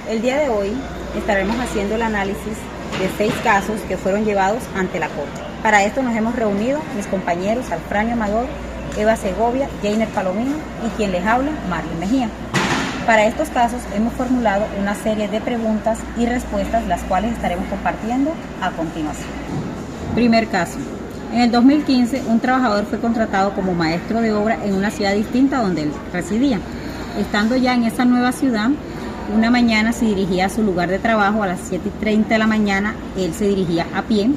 El día de hoy estaremos haciendo el análisis de 6 casos que fueron llevados ante la Corte. Para esto nos hemos reunido mis compañeros Alfranio Amador, Eva Segovia, Jainer Palomino y quien les habla, Marlene Mejía. Para estos casos hemos formulado una serie de preguntas y respuestas, las cuales estaremos compartiendo a continuación. Primer caso. En el 2015, un trabajador fue contratado como maestro de obra en una ciudad distinta donde él residía. Estando ya en esa nueva ciudad, una mañana se dirigía a su lugar de trabajo a las 7:30 de la mañana. Él se dirigía a pie.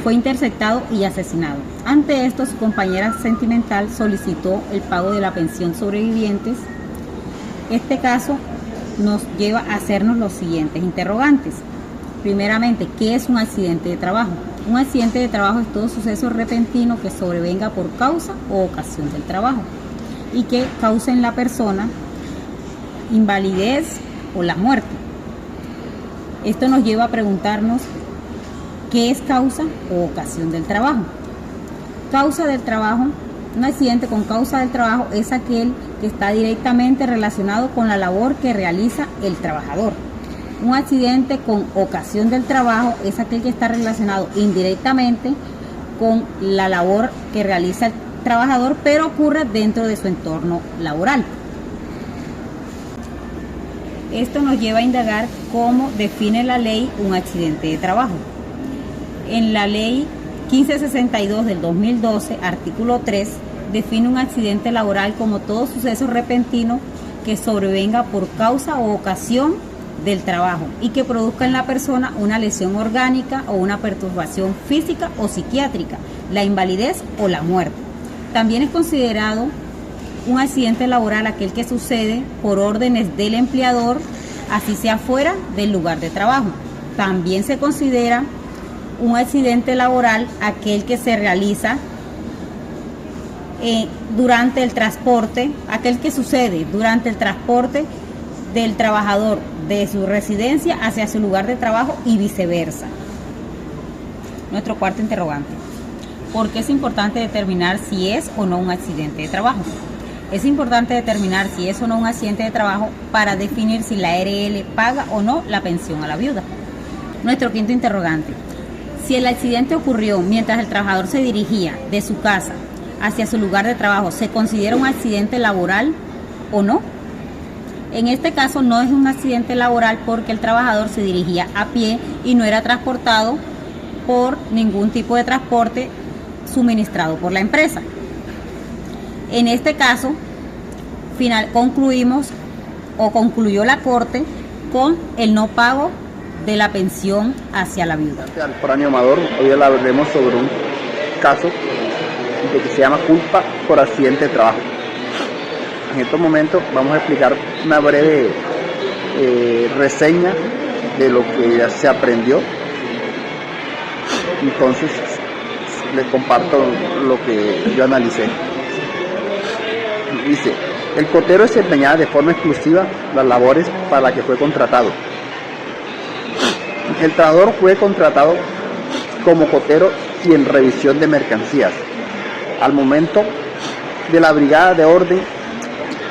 Fue interceptado y asesinado. Ante esto, su compañera sentimental solicitó el pago de la pensión sobrevivientes. Este caso nos lleva a hacernos los siguientes interrogantes. Primeramente, ¿qué es un accidente de trabajo? Un accidente de trabajo es todo suceso repentino que sobrevenga por causa o ocasión del trabajo y que cause en la persona invalidez o la muerte. Esto nos lleva a preguntarnos ¿qué es causa o ocasión del trabajo? Causa del trabajo, un accidente con causa del trabajo es aquel que está directamente relacionado con la labor que realiza el trabajador. Un accidente con ocasión del trabajo es aquel que está relacionado indirectamente con la labor que realiza el trabajador, pero ocurre dentro de su entorno laboral. Esto nos lleva a indagar cómo define la ley un accidente de trabajo. En la ley 1562 del 2012, artículo 3, define un accidente laboral como todo suceso repentino que sobrevenga por causa o ocasión del trabajo y que produzca en la persona una lesión orgánica o una perturbación física o psiquiátrica, la invalidez o la muerte. También es considerado un accidente laboral aquel que sucede por órdenes del empleador, así sea fuera del lugar de trabajo. También se considera un accidente laboral aquel que se realiza durante el transporte, aquel que sucede durante el transporte del trabajador de su residencia hacia su lugar de trabajo y viceversa. Nuestro cuarto interrogante. ¿Por qué es importante determinar si es o no un accidente de trabajo? Es importante determinar si es o no un accidente de trabajo para definir si la ARL paga o no la pensión a la viuda. Nuestro quinto interrogante. Si el accidente ocurrió mientras el trabajador se dirigía de su casa hacia su lugar de trabajo, ¿se considera un accidente laboral o no? En este caso no es un accidente laboral porque el trabajador se dirigía a pie y no era transportado por ningún tipo de transporte suministrado por la empresa. En este caso, concluyó la Corte con el no pago de la pensión hacia la viuda. Alfranio Amador, hoy hablaremos sobre un caso que se llama culpa por accidente de trabajo. En estos momentos vamos a explicar una breve reseña de lo que ya se aprendió. Entonces les comparto lo que yo analicé. Dice, el cotero desempeñaba de forma exclusiva las labores para las que fue contratado. El trabajador fue contratado como cotero y en revisión de mercancías. Al momento de la brigada de orden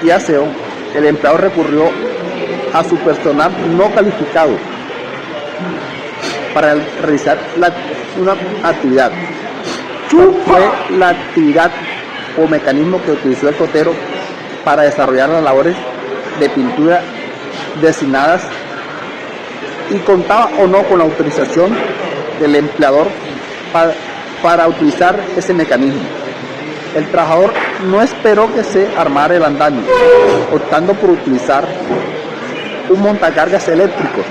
y aseo, el empleador recurrió a su personal no calificado para realizar una actividad. Fue la actividad o mecanismo que utilizó el cotero para desarrollar las labores de pintura designadas y contaba o no con la autorización del empleador para utilizar ese mecanismo. El trabajador no esperó que se armara el andamio, optando por utilizar un montacargas eléctrico,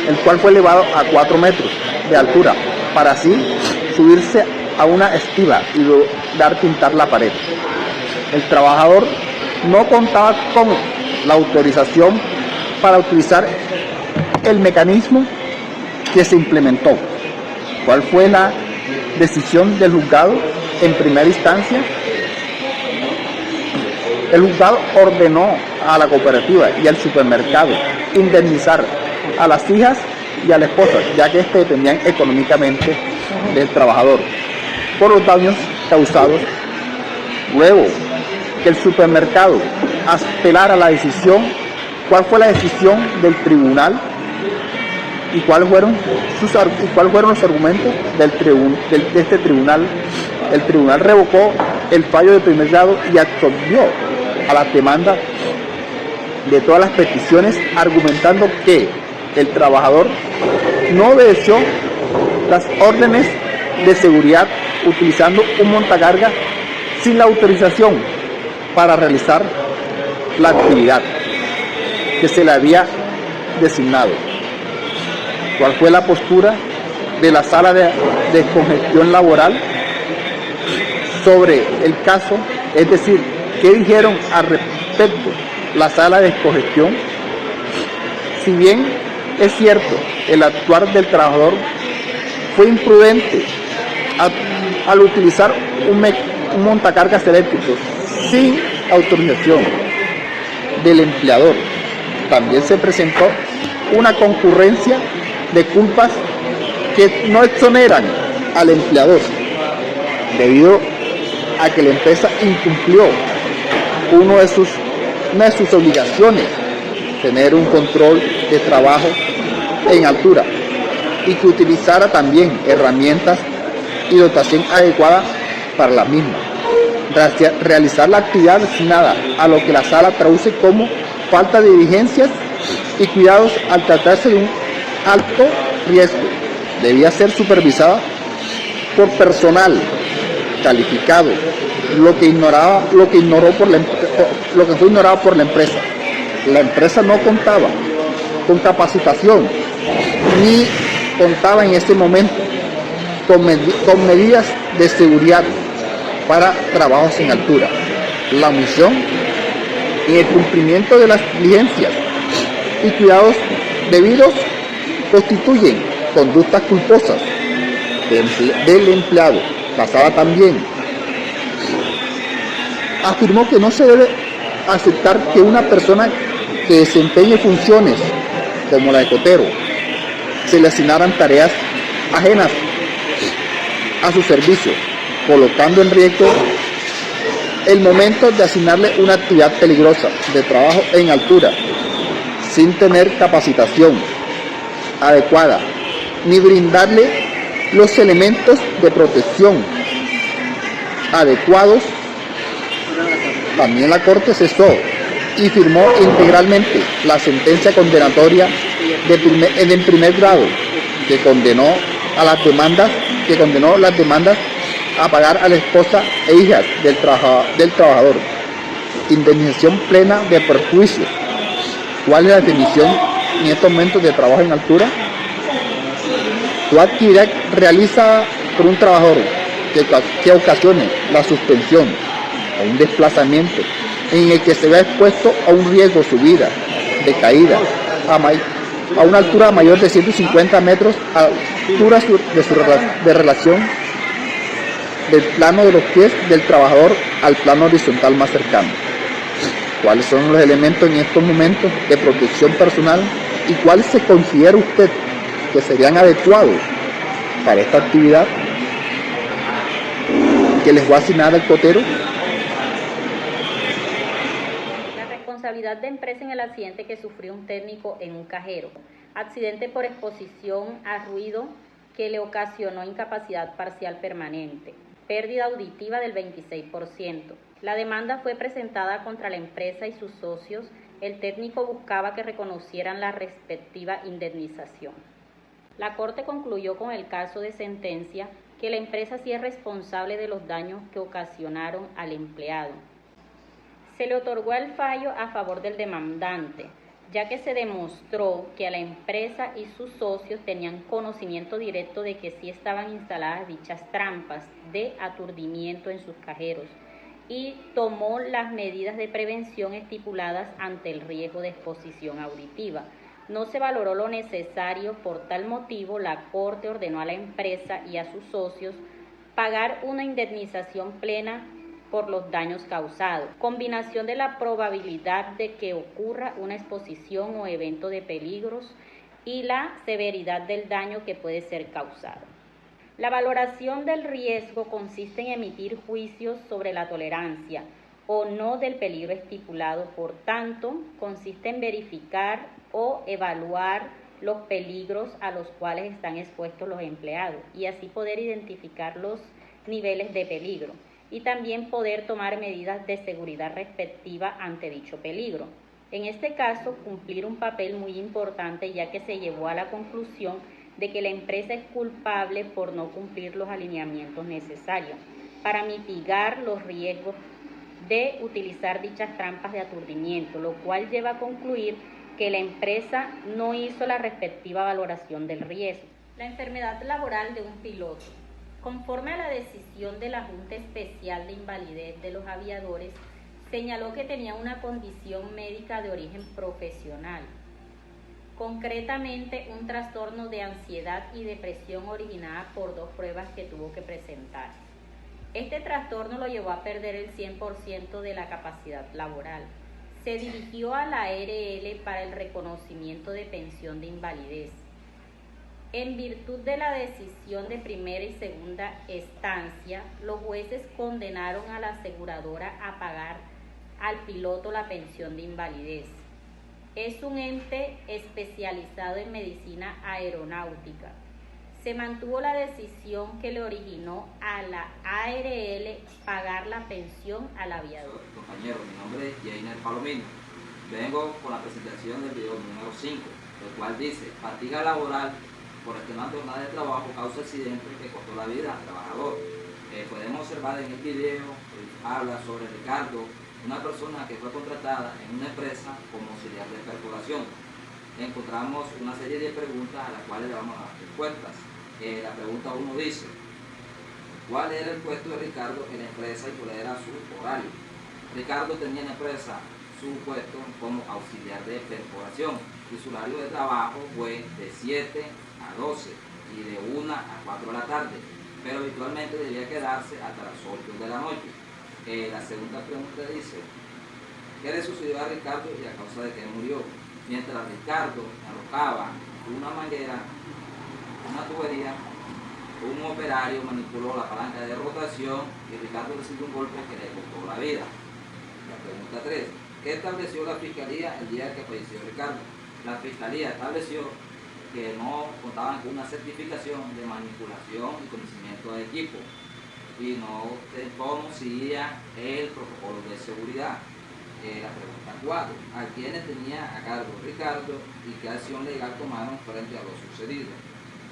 el cual fue elevado a 4 metros de altura, para así subirse a una estiba y lograr pintar la pared. El trabajador no contaba con la autorización para utilizar el mecanismo que se implementó. ¿Cuál fue la decisión del juzgado en primera instancia? El juzgado ordenó a la cooperativa y al supermercado indemnizar a las hijas y a la esposa, ya que dependían económicamente del trabajador por los daños causados. Luego que el supermercado apelara la decisión cuál fue la decisión del tribunal y cuáles fueron los argumentos de este tribunal. El tribunal revocó el fallo de primer grado y absolvió a las demandas de todas las peticiones, argumentando que el trabajador no obedeció las órdenes de seguridad utilizando un montacarga sin la autorización para realizar la actividad que se le había designado. ¿Cuál fue la postura de la sala de descongestión laboral sobre el caso? Es decir, ¿qué dijeron al respecto la sala de descongestión? Si bien es cierto, el actuar del trabajador fue imprudente al utilizar un montacargas eléctricos sin autorización del empleador, también se presentó una concurrencia de culpas que no exoneran al empleador, debido a que la empresa incumplió una de sus obligaciones, tener un control de trabajo en altura, y que utilizara también herramientas y dotación adecuada para la misma. Realizar la actividad designada, a lo que la sala traduce como falta de diligencias y cuidados al tratarse de un alto riesgo, debía ser supervisada por personal calificado, lo que fue ignorado por la empresa. La empresa no contaba con capacitación ni contaba en este momento con medidas de seguridad para trabajos en altura. La omisión en el cumplimiento de las diligencias y cuidados debidos constituyen conductas culposas del empleado. La sala también afirmó que no se debe aceptar que una persona que desempeñe funciones como la de cotero se le asignaran tareas ajenas a su servicio, colocando en riesgo el momento de asignarle una actividad peligrosa de trabajo en altura, sin tener capacitación adecuada, ni brindarle los elementos de protección adecuados. También la Corte cesó y firmó integralmente la sentencia condenatoria en primer grado que condenó las demandas a pagar a la esposa e hijas del trabajador indemnización plena de perjuicios. ¿Cuál es la definición en estos momentos de trabajo en altura? Toda actividad realizada por un trabajador que ocasione la suspensión o un desplazamiento en el que se vea expuesto a un riesgo de subida, de caída, a una altura mayor de 150 metros, a altura de relación del plano de los pies del trabajador al plano horizontal más cercano. ¿Cuáles son los elementos en estos momentos de protección personal y cuáles se considera usted que serían adecuados para esta actividad que les va a asignar el cotero? La responsabilidad de empresa en el accidente que sufrió un técnico en un cajero. Accidente por exposición a ruido que le ocasionó incapacidad parcial permanente. Pérdida auditiva del 26%. La demanda fue presentada contra la empresa y sus socios. El técnico buscaba que reconocieran la respectiva indemnización. La Corte concluyó con el caso de sentencia que la empresa sí es responsable de los daños que ocasionaron al empleado. Se le otorgó el fallo a favor del demandante, ya que se demostró que a la empresa y sus socios tenían conocimiento directo de que sí estaban instaladas dichas trampas de aturdimiento en sus cajeros y tomó las medidas de prevención estipuladas ante el riesgo de exposición auditiva. No se valoró lo necesario, por tal motivo la Corte ordenó a la empresa y a sus socios pagar una indemnización plena por los daños causados. Combinación de la probabilidad de que ocurra una exposición o evento de peligros y la severidad del daño que puede ser causado. La valoración del riesgo consiste en emitir juicios sobre la tolerancia, o no del peligro estipulado. Por tanto, consiste en verificar o evaluar los peligros a los cuales están expuestos los empleados y así poder identificar los niveles de peligro y también poder tomar medidas de seguridad respectiva ante dicho peligro. En este caso, cumplir un papel muy importante, ya que se llegó a la conclusión de que la empresa es culpable por no cumplir los alineamientos necesarios para mitigar los riesgos de utilizar dichas trampas de aturdimiento, lo cual lleva a concluir que la empresa no hizo la respectiva valoración del riesgo. La enfermedad laboral de un piloto. Conforme a la decisión de la Junta Especial de Invalidez de los Aviadores, señaló que tenía una condición médica de origen profesional, concretamente un trastorno de ansiedad y depresión originada por 2 pruebas que tuvo que presentar. Este trastorno lo llevó a perder el 100% de la capacidad laboral. Se dirigió a la ARL para el reconocimiento de pensión de invalidez. En virtud de la decisión de primera y segunda instancia, los jueces condenaron a la aseguradora a pagar al piloto la pensión de invalidez. Es un ente especializado en medicina aeronáutica. Se mantuvo la decisión que le originó a la ARL pagar la pensión al aviador. Compañero, mi nombre es Jainer Palomino. Vengo con la presentación del video número 5, el cual dice: fatiga laboral por extremada jornada de trabajo causa accidente que costó la vida al trabajador. Podemos observar en el video, habla sobre Ricardo, una persona que fue contratada en una empresa como auxiliar de perforación. Encontramos una serie de preguntas a las cuales le vamos a dar respuestas. La pregunta 1 dice: ¿cuál era el puesto de Ricardo en la empresa y cuál era su horario? Ricardo tenía en la empresa su puesto como auxiliar de perforación y su horario de trabajo fue de 7 a 12 y de 1 a 4 de la tarde, pero habitualmente debía quedarse hasta las 8 de la noche. La segunda pregunta dice: ¿qué le sucedió a Ricardo y a causa de que murió? Mientras Ricardo arrojaba una manguera, una tubería, un operario manipuló la palanca de rotación y Ricardo recibió un golpe que le costó la vida. La pregunta 3: ¿qué estableció la fiscalía el día que falleció Ricardo? La fiscalía estableció que no contaban con una certificación de manipulación y conocimiento de equipo y no se conocía el protocolo de seguridad. La pregunta 4: ¿a quiénes tenía a cargo Ricardo y qué acción legal tomaron frente a lo sucedido?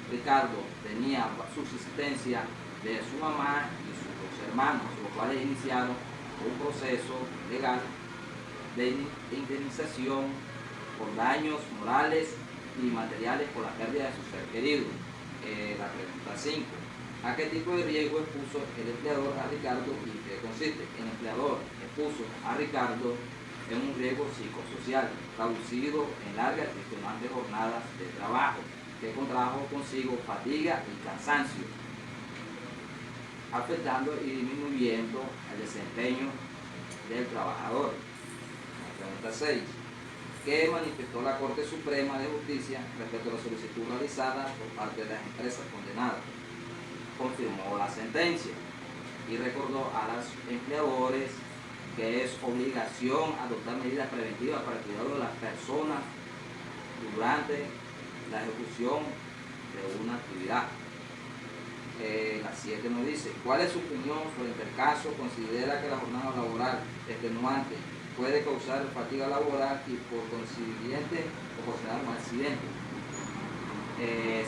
Ricardo tenía subsistencia de su mamá y sus 2 hermanos, los cuales iniciaron un proceso legal de indemnización por daños morales y materiales por la pérdida de su ser querido. La pregunta 5: ¿a qué tipo de riesgo expuso el empleador a Ricardo y en qué consiste? El empleador expuso a Ricardo en un riesgo psicosocial, traducido en largas y extenuantes jornadas de trabajo, que contrajo consigo fatiga y cansancio, afectando y disminuyendo el desempeño del trabajador. La pregunta 6: ¿qué manifestó la Corte Suprema de Justicia respecto a la solicitud realizada por parte de las empresas condenadas? Confirmó la sentencia y recordó a los empleadores que es obligación adoptar medidas preventivas para el cuidado de las personas durante la ejecución de una actividad. La 7 nos dice: ¿cuál es su opinión frente al caso? ¿Considera que la jornada laboral extenuante puede causar fatiga laboral y por consiguiente ocasionar un accidente?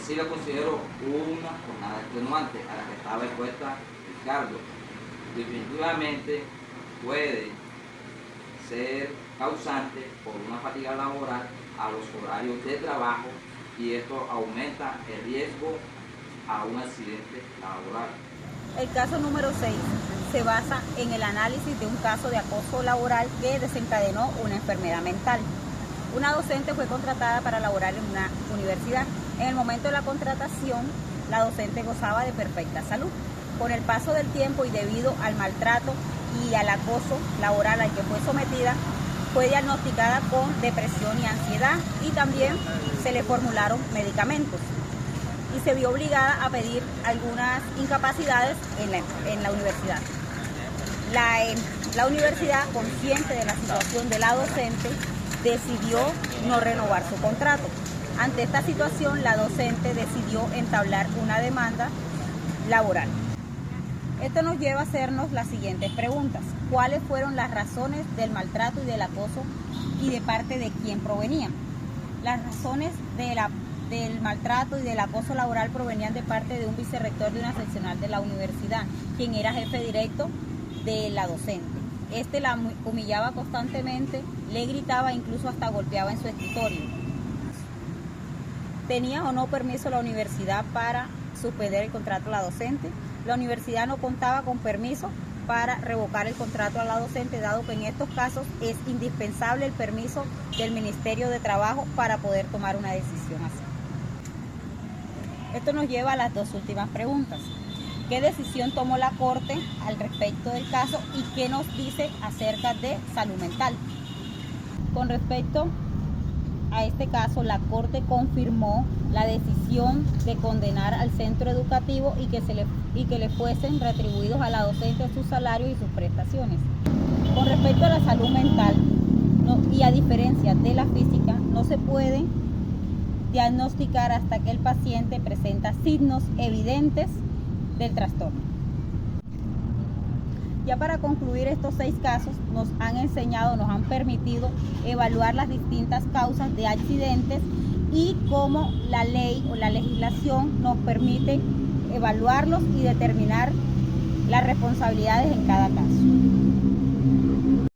Sí lo considero una jornada extenuante a la que estaba expuesta Ricardo. Definitivamente puede ser causante por una fatiga laboral a los horarios de trabajo y esto aumenta el riesgo a un accidente laboral. El caso número 6 se basa en el análisis de un caso de acoso laboral que desencadenó una enfermedad mental. Una docente fue contratada para laborar en una universidad. En el momento de la contratación, la docente gozaba de perfecta salud. Con el paso del tiempo y debido al maltrato y al acoso laboral al que fue sometida, fue diagnosticada con depresión y ansiedad y también se le formularon medicamentos y se vio obligada a pedir algunas incapacidades en la universidad. La La universidad, consciente de la situación de la docente, decidió no renovar su contrato. Ante esta situación, la docente decidió entablar una demanda laboral. Esto nos lleva a hacernos las siguientes preguntas. ¿Cuáles fueron las razones del maltrato y del acoso y de parte de quién provenían? Las razones del maltrato y del acoso laboral provenían de parte de un vicerrector de una seccional de la universidad, quien era jefe directo de la docente. Este la humillaba constantemente, le gritaba, incluso hasta golpeaba en su escritorio. ¿Tenía o no permiso la universidad para suspender el contrato a la docente? La universidad no contaba con permiso para revocar el contrato a la docente, dado que en estos casos es indispensable el permiso del Ministerio de Trabajo para poder tomar una decisión así. Esto nos lleva a las dos últimas preguntas. ¿Qué decisión tomó la Corte al respecto del caso y qué nos dice acerca de salud mental? Con respecto a este caso, la Corte confirmó la decisión de condenar al centro educativo y que le fuesen retribuidos a la docente sus salarios y sus prestaciones. Con respecto a la salud mental, y a diferencia de la física, no se puede diagnosticar hasta que el paciente presenta signos evidentes del trastorno. Ya para concluir, estos 6 casos nos han permitido evaluar las distintas causas de accidentes y cómo la ley o la legislación nos permite evaluarlos y determinar las responsabilidades en cada caso.